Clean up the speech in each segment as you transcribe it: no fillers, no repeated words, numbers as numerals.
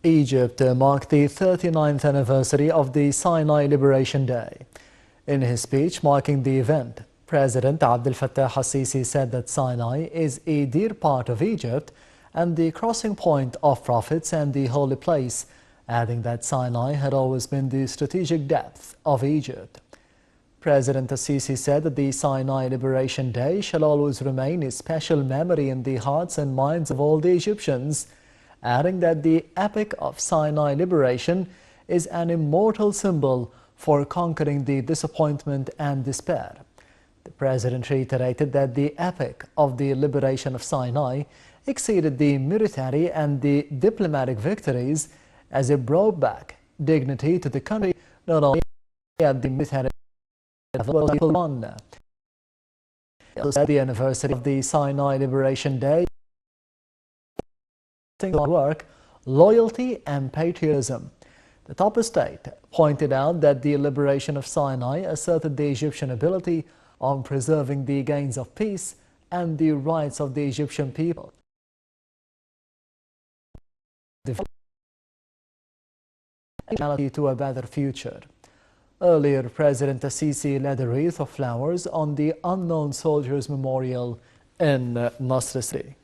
Egypt marked the 39th anniversary of the Sinai Liberation Day. In his speech marking the event, President Abdel Fattah al-Sisi said that Sinai is a dear part of Egypt and the crossing point of prophets and the holy place, adding that Sinai had always been the strategic depth of Egypt. President al-Sisi said that the Sinai Liberation Day shall always remain a special memory in the hearts and minds of all the Egyptians, adding that the epic of Sinai liberation is an immortal symbol for conquering the disappointment and despair. The president reiterated that the epic of the liberation of Sinai exceeded the military and the diplomatic victories as it brought back dignity to the country, not only at the military level, but on. The anniversary of the Sinai Liberation Day work, loyalty and patriotism. The top estate pointed out that the liberation of Sinai asserted the Egyptian ability on preserving the gains of peace and the rights of the Egyptian people. To a better future. Earlier, President al-Sisi led a wreath of flowers on the Unknown Soldiers Memorial in Nasr City.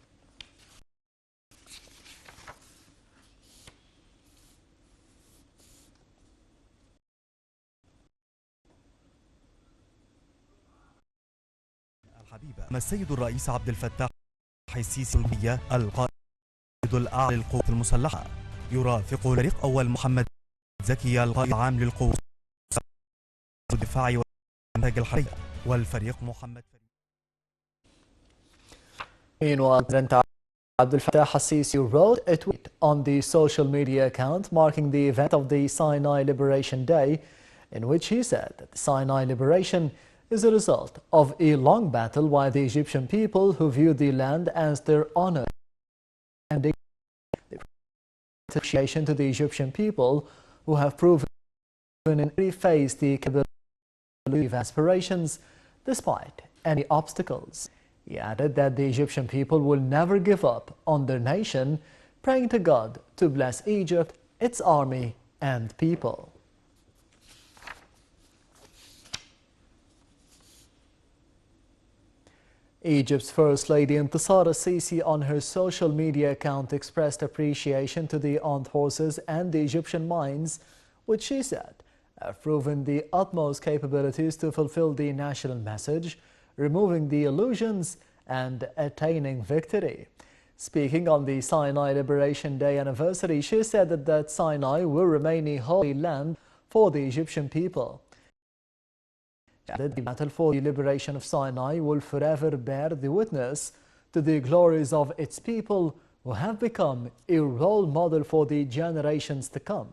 السيد الرئيس عبد الفتاح السيسي القائد الأعلى للقوات المسلحة يرافق الفريق أول محمد زكي القائد العام للقوات الدفاع والإنتاج الحربي والفريق محمد. Meanwhile, President Abdel Fattah al-Sisi wrote a tweet on the social media account marking the event of the Sinai Liberation Day, in which he said that the Sinai Liberation is a result of a long battle by the Egyptian people who view the land as their honor and the appreciation to the Egyptian people who have proven in every phase the capability of aspirations despite any obstacles. He added that the Egyptian people will never give up on their nation, praying to God to bless Egypt, its army and people. Egypt's First Lady Intisar al-Sisi on her social media account expressed appreciation to the armed forces and the Egyptian mines, which she said have proven the utmost capabilities to fulfill the national message, removing the illusions and attaining victory. Speaking on the Sinai Liberation Day anniversary, she said that Sinai will remain a holy land for the Egyptian people. The battle for the liberation of Sinai will forever bear the witness to the glories of its people who have become a role model for the generations to come.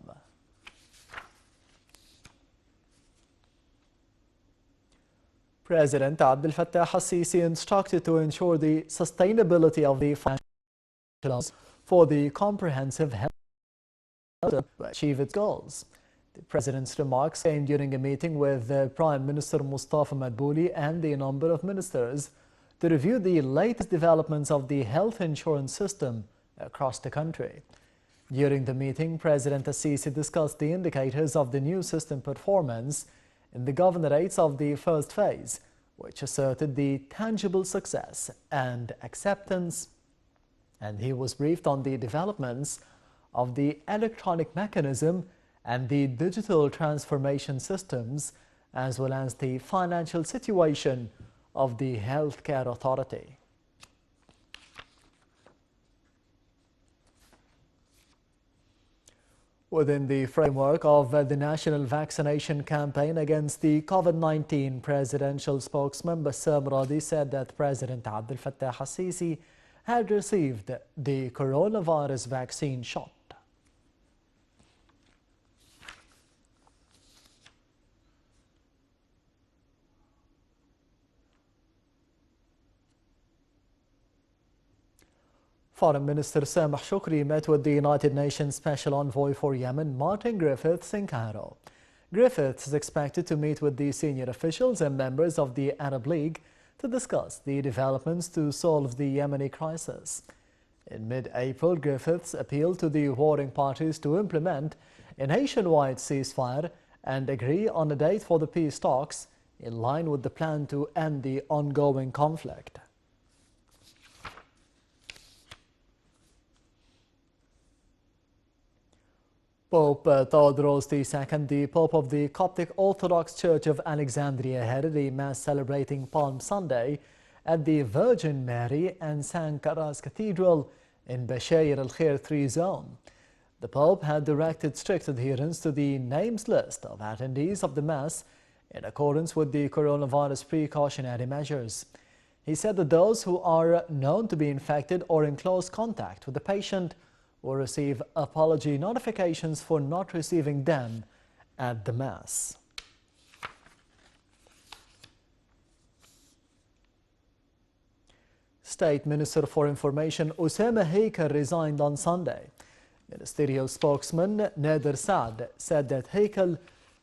President Abdel Fattah al-Sisi instructed to ensure the sustainability of the financial for the comprehensive health to achieve its goals. The President's remarks came during a meeting with Prime Minister Mustafa Madbouli and a number of ministers to review the latest developments of the health insurance system across the country. During the meeting, President al-Sisi discussed the indicators of the new system performance in the governorates of the first phase, which asserted the tangible success and acceptance, and he was briefed on the developments of the electronic mechanism and the digital transformation systems, as well as the financial situation of the healthcare authority. Within the framework of the national vaccination campaign against the COVID-19, presidential spokesman Bassam Radi said that President Abdel Fattah al-Sisi had received the coronavirus vaccine shot. Foreign Minister Sameh Shoukry met with the United Nations Special Envoy for Yemen, Martin Griffiths, in Cairo. Griffiths is expected to meet with the senior officials and members of the Arab League to discuss the developments to solve the Yemeni crisis. In mid-April, Griffiths appealed to the warring parties to implement a nationwide ceasefire and agree on a date for the peace talks in line with the plan to end the ongoing conflict. Pope Theodoros II, the Pope of the Coptic Orthodox Church of Alexandria, headed a mass celebrating Palm Sunday at the Virgin Mary and St. Caras Cathedral in Bashair al-Khair 3 zone. The Pope had directed strict adherence to the names list of attendees of the Mass in accordance with the coronavirus precautionary measures. He said that those who are known to be infected or in close contact with the patient will receive apology notifications for not receiving them at the Mass. State Minister for Information Osama Haykal resigned on Sunday. Ministerial spokesman Nader Saad said that Haykal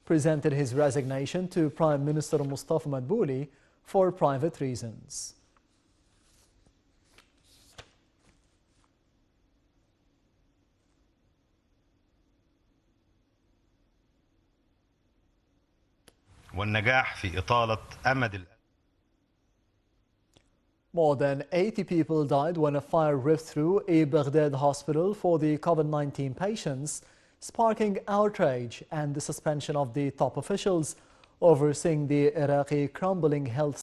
presented his resignation to Prime Minister Mustafa Madbouli for private reasons. والنجاح في إطالة أمد. More than 80 people died when a fire ripped through a Baghdad hospital for the COVID-19 patients, sparking outrage and the suspension of the top officials overseeing the Iraqi crumbling health